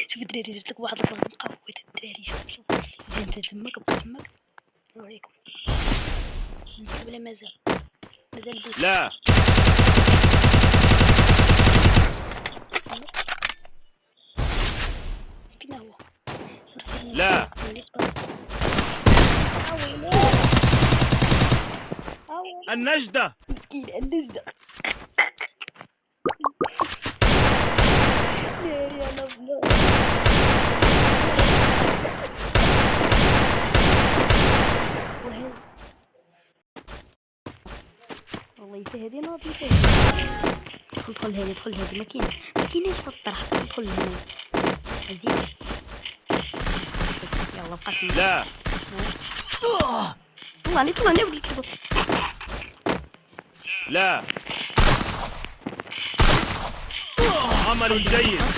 شوف الدراري جبت لك واحد البلان مقهوة الدراري. شوف زين انت تماك بقى تماك. نوريكم ولا مازال بوت. لا فين هو؟ لا النجدة مسكين النجدة. يا الله والله يسهدي ناضي ادخل هنا ما كايناش في الطرح. ادخل هنا زين يلا بقى تما. لا طلعني ولد الكلب. لا عمل جيد.